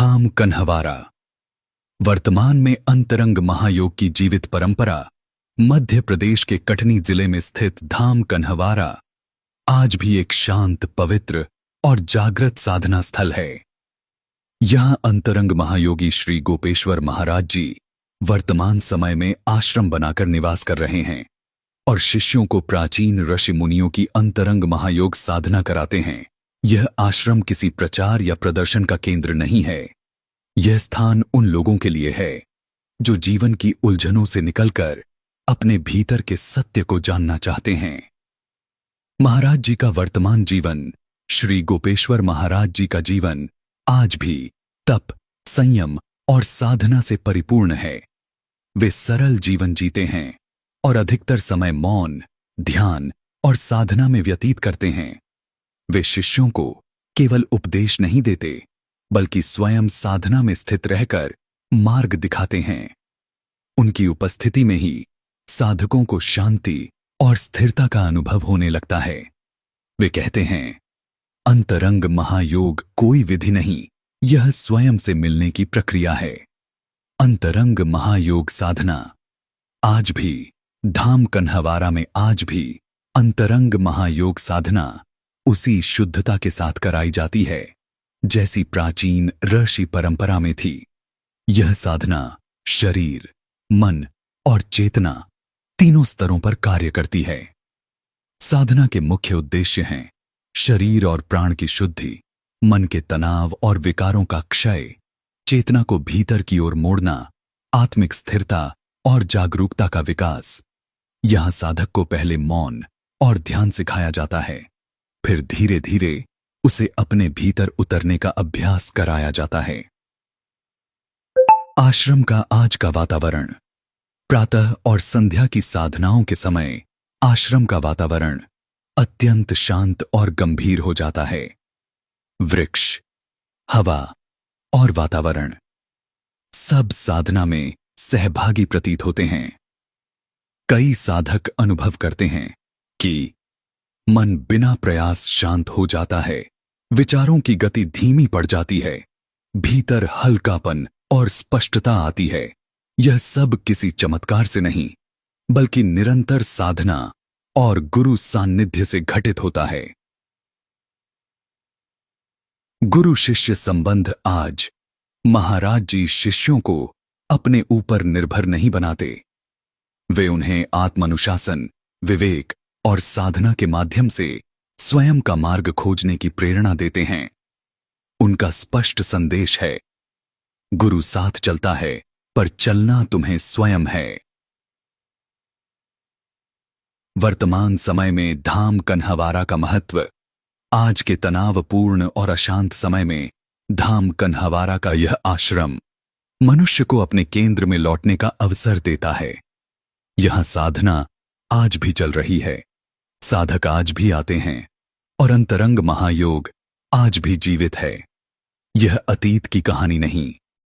धाम कन्हवारा। वर्तमान में अंतरंग महायोग की जीवित परंपरा मध्य प्रदेश के कटनी जिले में स्थित धाम कन्हवारा आज भी एक शांत, पवित्र और जागृत साधना स्थल है। यहां अंतरंग महायोगी श्री गोपेश्वर महाराज जी वर्तमान समय में आश्रम बनाकर निवास कर रहे हैं और शिष्यों को प्राचीन ऋषि मुनियों की अंतरंग महायोग साधना कराते हैं। यह आश्रम किसी प्रचार या प्रदर्शन का केंद्र नहीं है। यह स्थान उन लोगों के लिए है जो जीवन की उलझनों से निकलकर अपने भीतर के सत्य को जानना चाहते हैं। महाराज जी का वर्तमान जीवन, श्री गोपेश्वर महाराज जी का जीवन आज भी तप, संयम और साधना से परिपूर्ण है। वे सरल जीवन जीते हैं और अधिकतर समय मौन, ध्यान और साधना में व्यतीत करते हैं। वे शिष्यों को केवल उपदेश नहीं देते, बल्कि स्वयं साधना में स्थित रहकर मार्ग दिखाते हैं। उनकी उपस्थिति में ही साधकों को शांति और स्थिरता का अनुभव होने लगता है। वे कहते हैं, अंतरंग महायोग कोई विधि नहीं, यह स्वयं से मिलने की प्रक्रिया है। अंतरंग महायोग साधना आज भी धाम कन्हवारा में आज भी अंतरंग महायोग साधना उसी शुद्धता के साथ कराई जाती है जैसी प्राचीन ऋषि परंपरा में थी। यह साधना शरीर, मन और चेतना तीनों स्तरों पर कार्य करती है। साधना के मुख्य उद्देश्य हैं शरीर और प्राण की शुद्धि, मन के तनाव और विकारों का क्षय, चेतना को भीतर की ओर मोड़ना, आत्मिक स्थिरता और जागरूकता का विकास। यहां साधक को पहले मौन और ध्यान सिखाया जाता है, फिर धीरे धीरे उसे अपने भीतर उतरने का अभ्यास कराया जाता है। आश्रम का आज का वातावरण। प्रातः और संध्या की साधनाओं के समय आश्रम का वातावरण अत्यंत शांत और गंभीर हो जाता है। वृक्ष, हवा और वातावरण सब साधना में सहभागी प्रतीत होते हैं। कई साधक अनुभव करते हैं कि मन बिना प्रयास शांत हो जाता है, विचारों की गति धीमी पड़ जाती है, भीतर हल्कापन और स्पष्टता आती है। यह सब किसी चमत्कार से नहीं, बल्कि निरंतर साधना और गुरु सान्निध्य से घटित होता है। गुरु शिष्य संबंध। आज महाराज जी शिष्यों को अपने ऊपर निर्भर नहीं बनाते। वे उन्हें आत्मानुशासन, विवेक और साधना के माध्यम से स्वयं का मार्ग खोजने की प्रेरणा देते हैं। उनका स्पष्ट संदेश है, गुरु साथ चलता है पर चलना तुम्हें स्वयं है। वर्तमान समय में धाम कन्हवारा का महत्व। आज के तनावपूर्ण और अशांत समय में धाम कन्हवारा का यह आश्रम मनुष्य को अपने केंद्र में लौटने का अवसर देता है। यहां साधना आज भी चल रही है, साधक आज भी आते हैं और अंतरंग महायोग आज भी जीवित है। यह अतीत की कहानी नहीं,